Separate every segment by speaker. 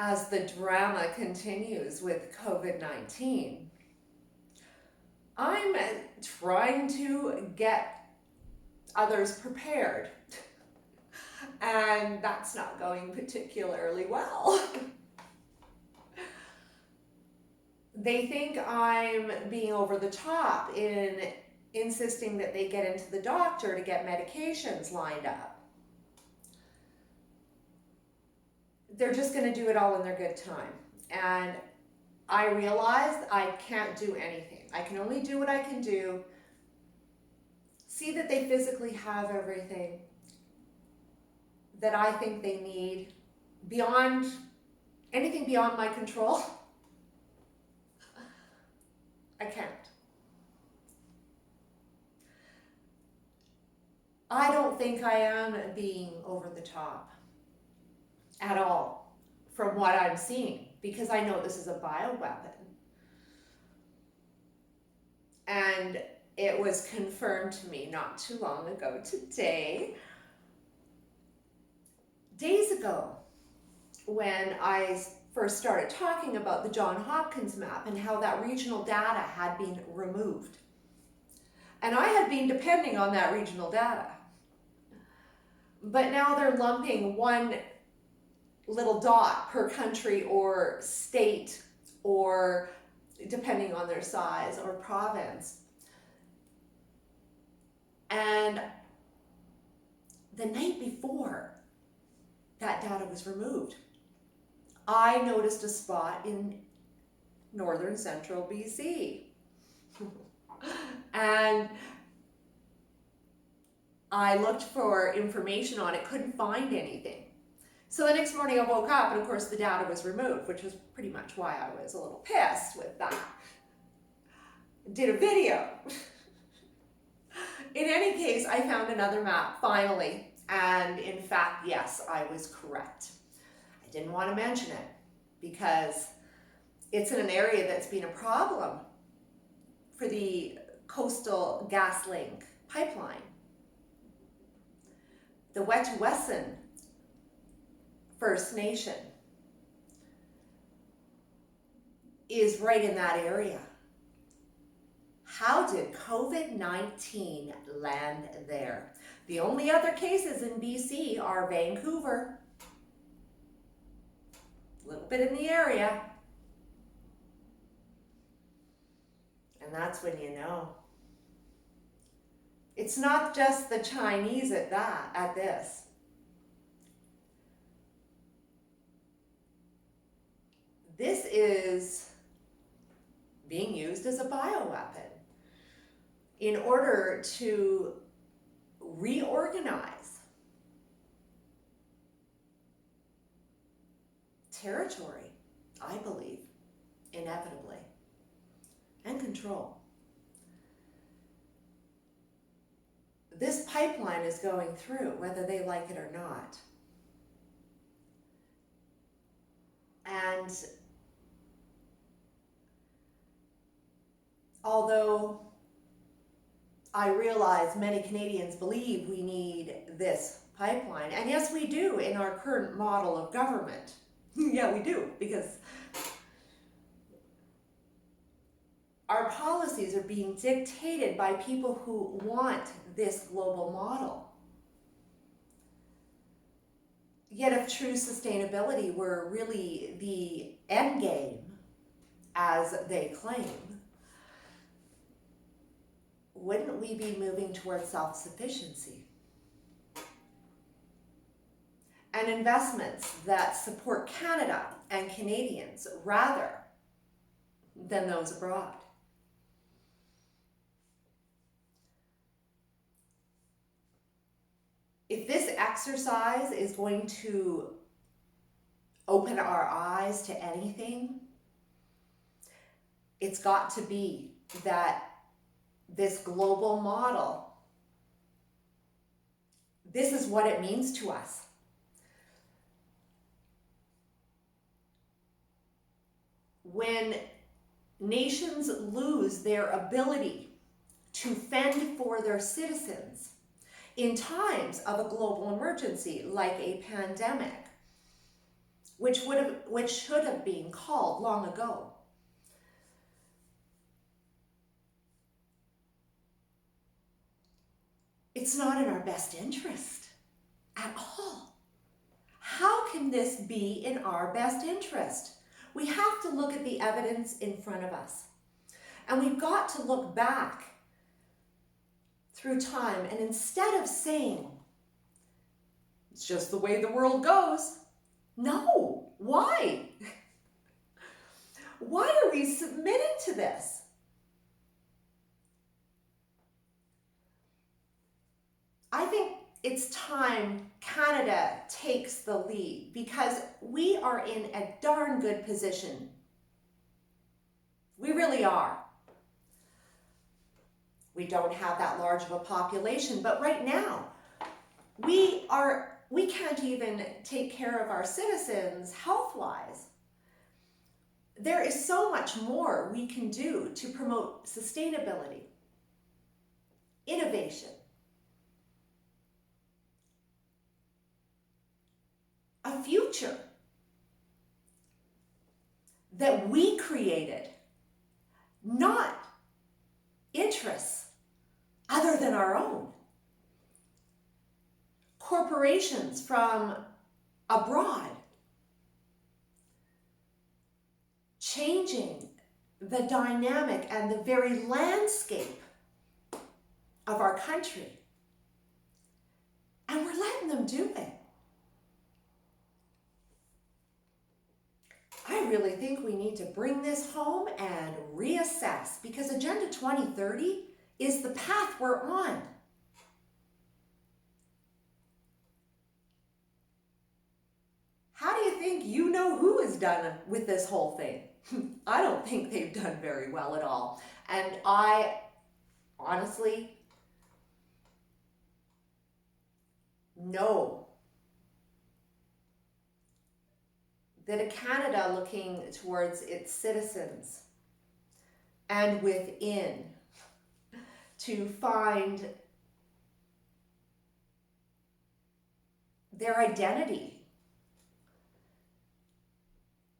Speaker 1: as the drama continues with COVID-19. I'm trying to get others prepared, and that's not going particularly well. They think I'm being over the top in insisting that they get into the doctor to get medications lined up. They're just going to do it all in their good time. And I realized I can't do anything. I can only do what I can do. See that they physically have everything that I think they need, beyond anything beyond my control. I can't. I don't think I am being over the top at all from what I'm seeing, because I know this is a bioweapon. And it was confirmed to me not too long ago today, days ago, when I first started talking about the Hopkins Map and how that regional data had been removed. And I had been depending on that regional data. But now they're lumping one little dot per country or state, or depending on their size, or province. And the night before that data was removed, I noticed a spot in northern central BC. And I looked for information on it, couldn't find anything. So the next morning I woke up and of course the data was removed, which was pretty much why I was a little pissed with that. Did a video. In any case, I found another map finally, and in fact, yes, I was correct. I didn't want to mention it because it's in an area that's been a problem for the coastal Gaslink pipeline. The Wet'suwet'en First Nation is right in that area. How did COVID-19 land there? The only other cases in BC are Vancouver, a little bit in the area, and that's when you know. It's not just the Chinese at this. This is being used as a bioweapon in order to reorganize territory, I believe, inevitably, and control. This pipeline is going through, whether they like it or not. And although I realize many Canadians believe we need this pipeline, and yes, we do in our current model of government. Yeah, we do, because our policies are being dictated by people who want this global model. Yet if true sustainability were really the end game, as they claim, wouldn't we be moving towards self-sufficiency? And investments that support Canada and Canadians rather than those abroad. If this exercise is going to open our eyes to anything, it's got to be that this global model, this is what it means to us. When nations lose their ability to fend for their citizens in times of a global emergency like a pandemic, which should have been called long ago. It's not in our best interest at all. How can this be in our best interest? We have to look at the evidence in front of us. And we've got to look back through time, and instead of saying, it's just the way the world goes, no, why? Why are we submitting to this? I think it's time Canada takes the lead, because we are in a darn good position. We really are. We don't have that large of a population, but right now we can't even take care of our citizens health-wise. There is so much more we can do to promote sustainability, innovation, a future that we created, not interests other than our own. Corporations from abroad changing the dynamic and the very landscape of our country. And we're letting them do it. I really think we need to bring this home and reassess, because Agenda 2030 is the path we're on. How do you think you know who is done with this whole thing? I don't think they've done very well at all. And I honestly know that a Canada looking towards its citizens and within to find their identity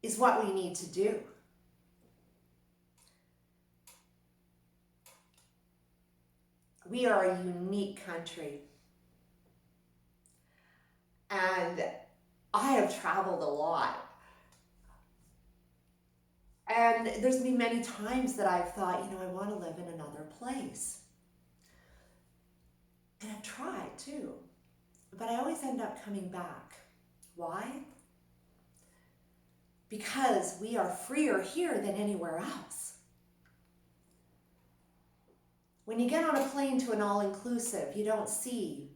Speaker 1: is what we need to do. We are a unique country. And I have traveled a lot. And there's been many times that I've thought, I want to live in another place. And I've tried too. But I always end up coming back. Why? Because we are freer here than anywhere else. When you get on a plane to an all-inclusive, you don't see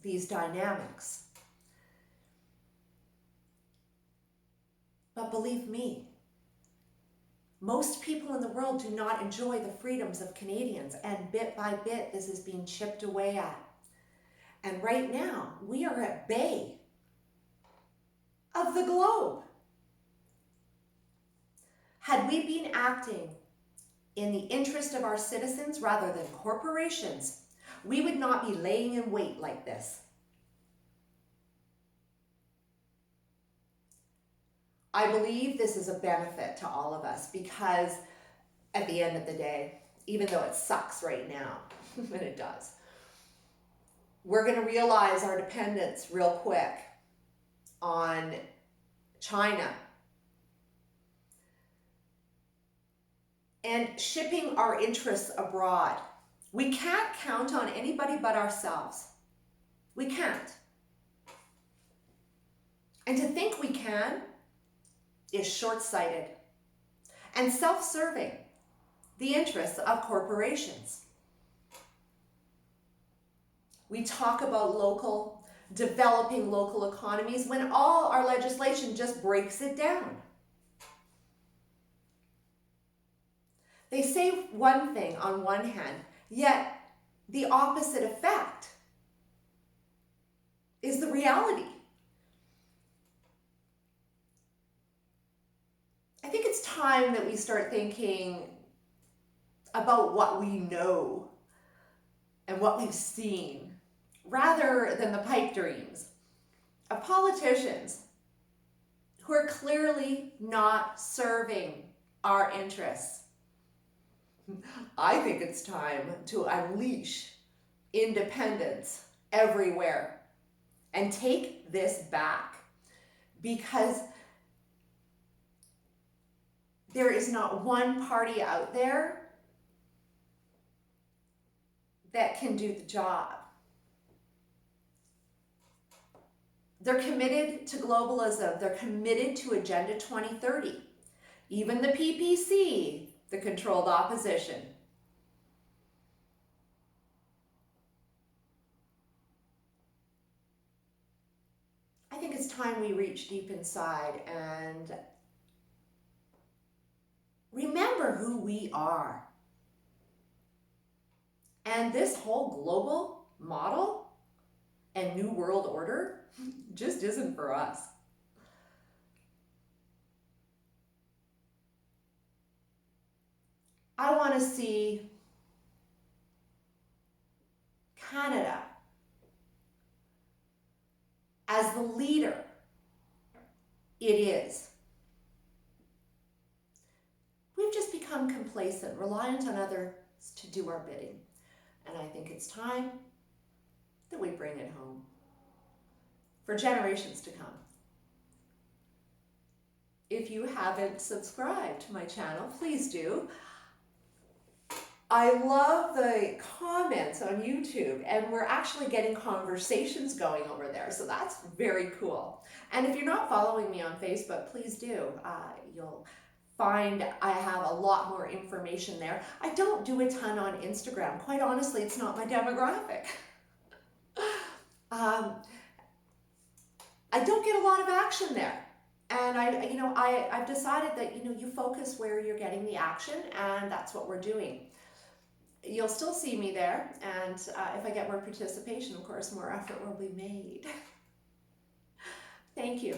Speaker 1: these dynamics. But believe me, most people in the world do not enjoy the freedoms of Canadians, and bit by bit this is being chipped away at. And right now, we are at bay of the globe. Had we been acting in the interest of our citizens rather than corporations, we would not be laying in wait like this. I believe this is a benefit to all of us, because at the end of the day, even though it sucks right now, and it does, we're going to realize our dependence real quick on China and shipping our interests abroad. We can't count on anybody but ourselves. We can't. And to think we can is short-sighted and self-serving the interests of corporations. We talk about developing local economies when all our legislation just breaks it down. They say one thing on one hand, yet the opposite effect is the reality. I think it's time that we start thinking about what we know and what we've seen, rather than the pipe dreams of politicians are clearly not serving our interests. I think it's time to unleash independence everywhere and take this back, because there is not one party out there that can do the job. They're committed to globalism. They're committed to Agenda 2030. Even the PPC, the controlled opposition. I think it's time we reach deep inside and remember who we are. And this whole global model and new world order just isn't for us. I want to see Canada as the leader it is. We've just become complacent, reliant on others to do our bidding. And I think it's time that we bring it home for generations to come. If you haven't subscribed to my channel, please do. I love the comments on YouTube, and we're actually getting conversations going over there, so that's very cool. And if you're not following me on Facebook, please do. You'll find I have a lot more information there. I don't do a ton on Instagram. Quite honestly, it's not my demographic. I don't get a lot of action there. And I've decided that, you focus where you're getting the action, and that's what we're doing. You'll still see me there, and if I get more participation, of course, more effort will be made. Thank you.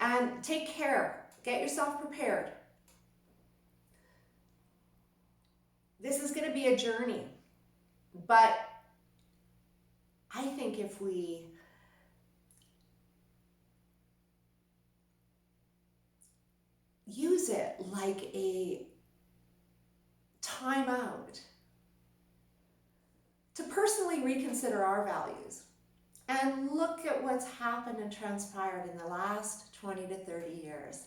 Speaker 1: And take care. Get yourself prepared. This is going to be a journey, but I think if we use it like a timeout to personally reconsider our values and look at what's happened and transpired in the last 20 to 30 years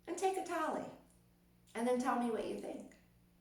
Speaker 1: and take a tally and then tell me what you think.